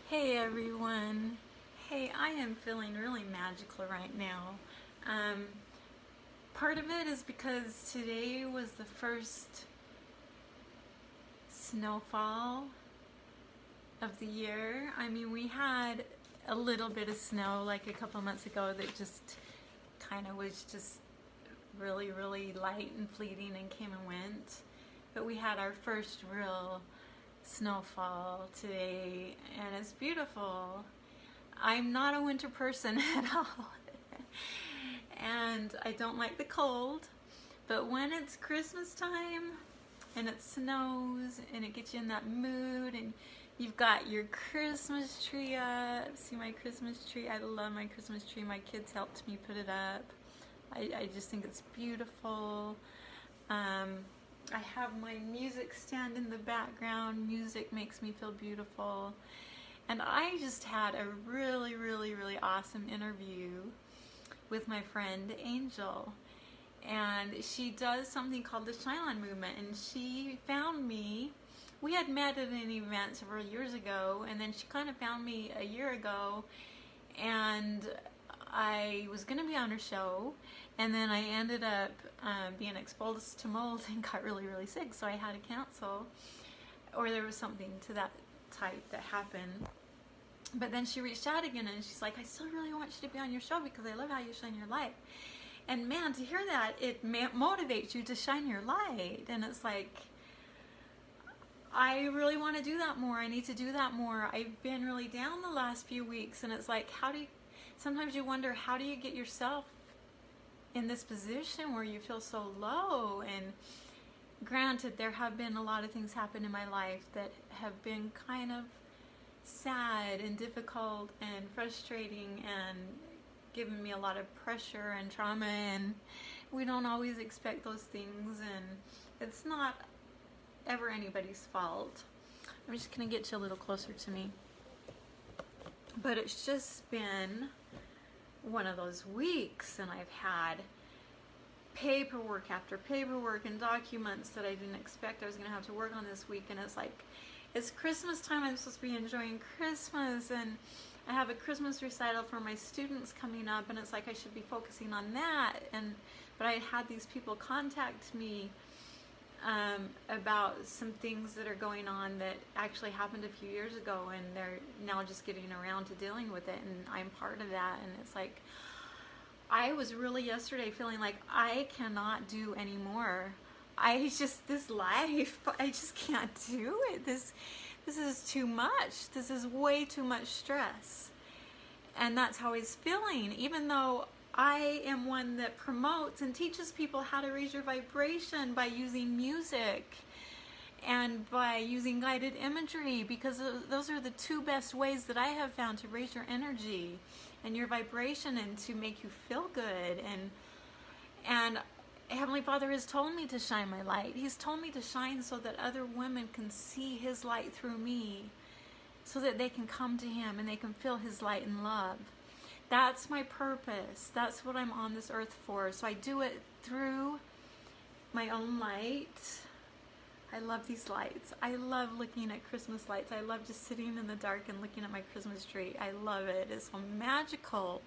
Hey everyone. Hey, I am feeling really magical right now. Um, Part of it is because today was the first snowfall of the year. I mean, we had a little bit of snow like a couple months ago that just kind of was just really, really light and fleeting and came and went. But we had our first real snowfall today and it's beautiful. I'm not a winter person at all. And I don't like the cold. But when it's Christmas time and it snows and it gets you in that mood and you've got your Christmas tree up. See my Christmas tree? I love my Christmas tree. My kids helped me put it up. I just think it's beautiful. I have my music stand in the background. Music makes me feel beautiful. And I just had a really, really, really awesome interview with my friend Angel. And she does something called the Shyline Movement. And she found me. We had met at an event several years ago. And then she kind of found me a year ago. And I was going to be on her show. And then I ended up being exposed to mold and got really, really sick. So I had to cancel. Or there was something to that type that happened. But then she reached out again and she's like, I still really want you to be on your show because I love how you shine your light. And man, to hear that, it motivates you to shine your light. And it's like, I really want to do that more. I need to do that more. I've been really down the last few weeks and it's like, sometimes you wonder, how do you get yourself in this position where you feel so low? And granted, there have been a lot of things happen in my life that have been kind of sad and difficult and frustrating and given me a lot of pressure and trauma, and we don't always expect those things, and it's not ever anybody's fault. I'm just gonna get you a little closer to me. But it's just been one of those weeks, and I've had paperwork after paperwork and documents that I didn't expect I was gonna have to work on this week, and it's like, it's Christmas time. I'm supposed to be enjoying Christmas, and I have a Christmas recital for my students coming up, and it's like I should be focusing on that. But I had these people contact me about some things that are going on that actually happened a few years ago, and they're now just getting around to dealing with it, and I'm part of that. And it's like, I was really yesterday feeling like I cannot do anymore. This life, I just can't do it. This is too much. This is way too much stress. And that's how he's feeling, even though I am one that promotes and teaches people how to raise your vibration by using music and by using guided imagery, because those are the two best ways that I have found to raise your energy and your vibration and to make you feel good. And Heavenly Father has told me to shine my light. He's told me to shine so that other women can see His light through me, so that they can come to Him and they can feel His light and love. That's my purpose. That's what I'm on this earth for. So I do it through my own light. I love these lights. I love looking at Christmas lights. I love just sitting in the dark and looking at my Christmas tree. I love it. It's so magical.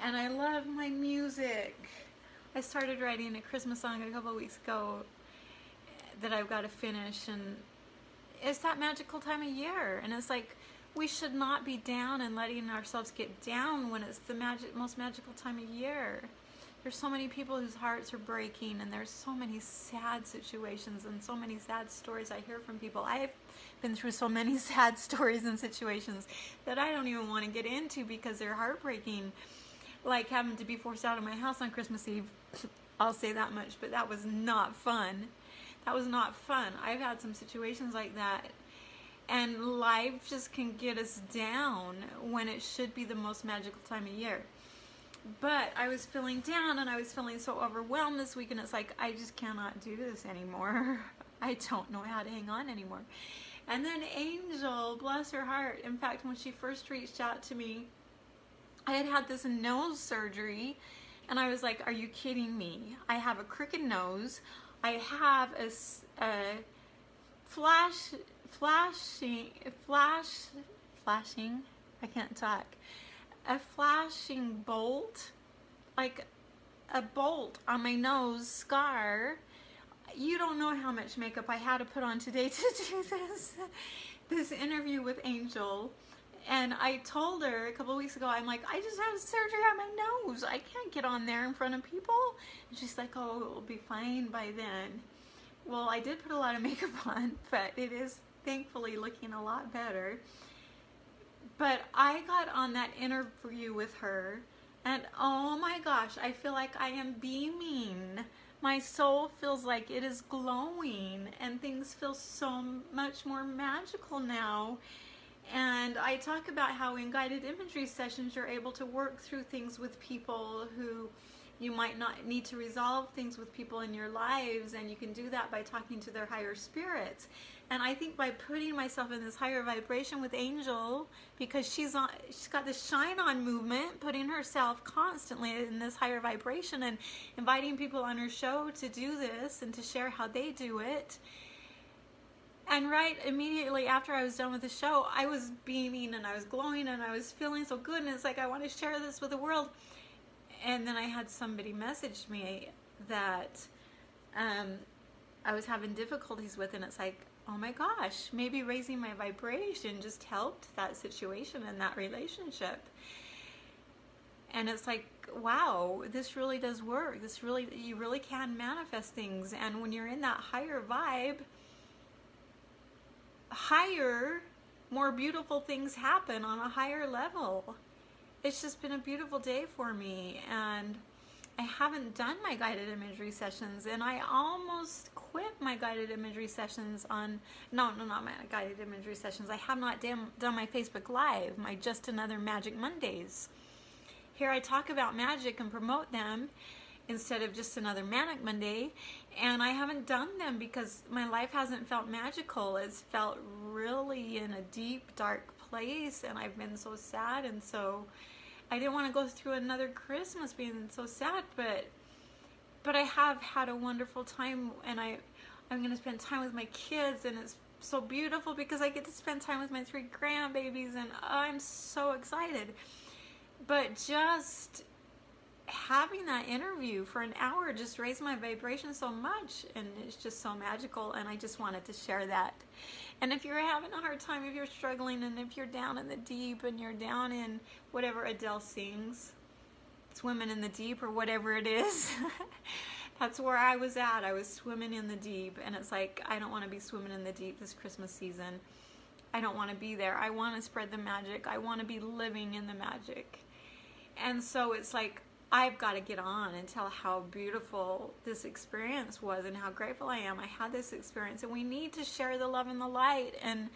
And I love my music. I started writing a Christmas song a couple of weeks ago that I've got to finish, and it's that magical time of year, and it's like, we should not be down and letting ourselves get down when it's the most magical time of year. There's so many people whose hearts are breaking, and there's so many sad situations and so many sad stories I hear from people. I've been through so many sad stories and situations that I don't even want to get into because they're heartbreaking. Like having to be forced out of my house on Christmas Eve. I'll say that much, but that was not fun. That was not fun. I've had some situations like that, and life just can get us down when it should be the most magical time of year. But I was feeling down and I was feeling so overwhelmed this week, and it's like, I just cannot do this anymore. I don't know how to hang on anymore. And then Angel, bless her heart, in fact, when she first reached out to me, I had had this nose surgery, and I was like, are you kidding me? I have a crooked nose. I have a flash flashing, I can't talk, a flashing bolt, like a bolt on my nose scar. You don't know how much makeup I had to put on today to do this interview with Angel. And I told her a couple of weeks ago, I'm like, I just had surgery on my nose. I can't get on there in front of people. And she's like, oh, it'll be fine by then. Well, I did put a lot of makeup on, but it is thankfully looking a lot better. But I got on that interview with her, and oh my gosh, I feel like I am beaming. My soul feels like it is glowing, and things feel so much more magical now. And I talk about how in guided imagery sessions you're able to work through things with people who you might not need to resolve things with people in your lives, and you can do that by talking to their higher spirits. And I think by putting myself in this higher vibration with Angel, because she's got this shine on movement, putting herself constantly in this higher vibration and inviting people on her show to do this and to share how they do it. And right immediately after I was done with the show, I was beaming and I was glowing and I was feeling so good, and it's like I want to share this with the world. And then I had somebody message me that I was having difficulties with, and it's like, oh my gosh, maybe raising my vibration just helped that situation and that relationship. And it's like, wow, this really does work. You really can manifest things. And when you're in that higher vibe, more beautiful things happen on a higher level. It's just been a beautiful day for me, and I haven't done my guided imagery sessions, and I almost quit my guided imagery sessions on, not my guided imagery sessions. I have not done my Facebook Live, my Just Another Magic Mondays. Here I talk about magic and promote them instead of Just Another Manic Monday, and I haven't done them because my life hasn't felt magical. It's felt really in a deep, dark place, and I've been so sad, and so I didn't want to go through another Christmas being so sad, but I have had a wonderful time, and I'm going to spend time with my kids, and it's so beautiful because I get to spend time with my 3 grandbabies, and I'm so excited. But just having that interview for an hour just raised my vibration so much, and it's just so magical, and I just wanted to share that. And if you're having a hard time, if you're struggling, and if you're down in the deep, and you're down in whatever Adele sings, swimming in the deep or whatever it is, that's where I was at. I was swimming in the deep, and it's like, I don't want to be swimming in the deep this Christmas season. I don't want to be there. I want to spread the magic. I want to be living in the magic. And so it's like, I've got to get on and tell how beautiful this experience was and how grateful I am I had this experience. And we need to share the love and the light. And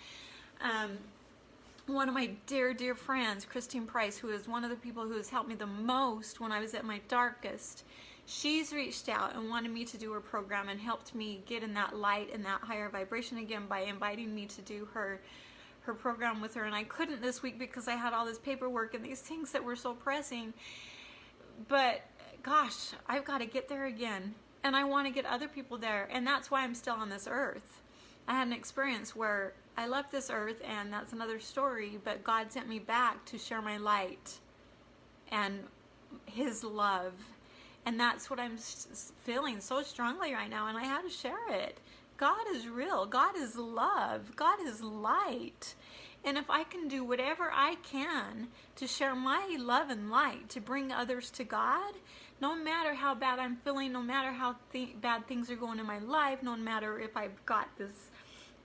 one of my dear, dear friends, Christine Price, who is one of the people who has helped me the most when I was at my darkest, she's reached out and wanted me to do her program and helped me get in that light and that higher vibration again by inviting me to do her program with her. And I couldn't this week because I had all this paperwork and these things that were so pressing. But gosh, I've got to get there again, and I want to get other people there, and that's why I'm still on this earth. I had an experience where I left this earth, and that's another story, but God sent me back to share my light and His love, and that's what I'm feeling so strongly right now, and I had to share it. God is real. God is love. God is light. And if I can do whatever I can to share my love and light, to bring others to God, no matter how bad I'm feeling, no matter how bad things are going in my life, no matter if I've got this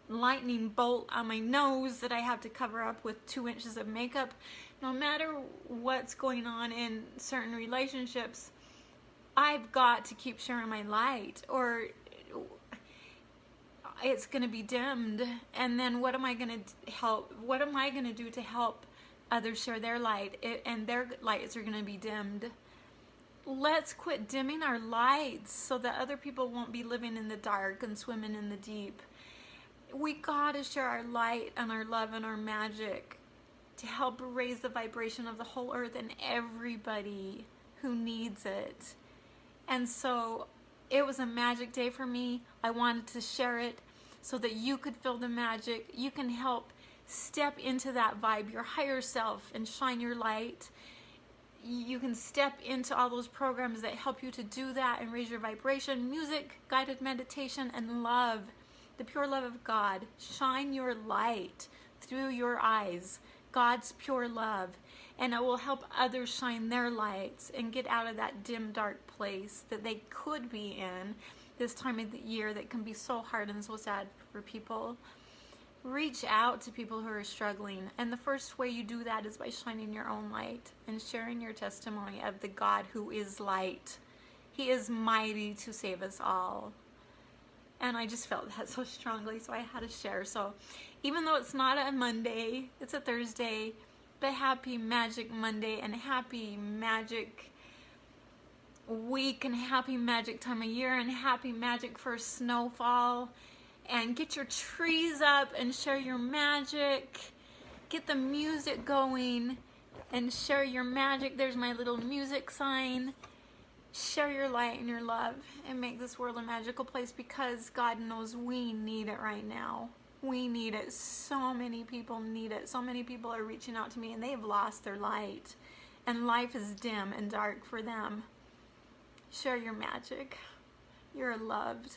lightning bolt on my nose that I have to cover up with 2 inches of makeup, no matter what's going on in certain relationships, I've got to keep sharing my light, or it's going to be dimmed. And then what am I going to do to help others share their light? And their lights are going to be dimmed. Let's quit dimming our lights so that other people won't be living in the dark and swimming in the deep. We got to share our light and our love and our magic to help raise the vibration of the whole earth and everybody who needs it. And so it was a magic day for me. I wanted to share it so that you could feel the magic. You can help step into that vibe, your higher self, and shine your light. You can step into all those programs that help you to do that and raise your vibration. Music, guided meditation, and love, the pure love of God. Shine your light through your eyes, God's pure love, and it will help others shine their lights and get out of that dim, dark place that they could be in this time of the year that can be so hard and so sad for people. Reach out to people who are struggling, and the first way you do that is by shining your own light and sharing your testimony of the God who is light. He is mighty to save us all. And I just felt that so strongly, so I had to share. So even though it's not a Monday, it's a Thursday, but happy Magic Monday and happy Magic week and happy Magic time of year and happy Magic first snowfall. And get your trees up and share your magic. Get the music going and share your magic. There's my little music sign. Share your light and your love and make this world a magical place, because God knows we need it right now. We need it. So many people need it. So many people are reaching out to me and they've lost their light. And life is dim and dark for them. Share your magic. You're loved.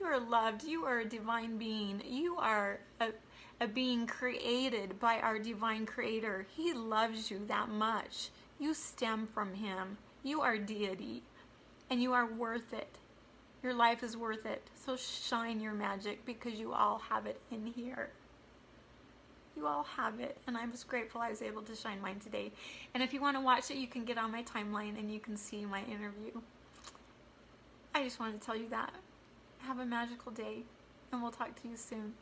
You are loved. You are a divine being. You are a being created by our divine creator. He loves you that much. You stem from him. You are deity, and you are worth it. Your life is worth it. So shine your magic, because you all have it in here. You all have it, and I'm just grateful I was able to shine mine today. And if you want to watch it, you can get on my timeline and you can see my interview. I just wanted to tell you that. Have a magical day, and we'll talk to you soon.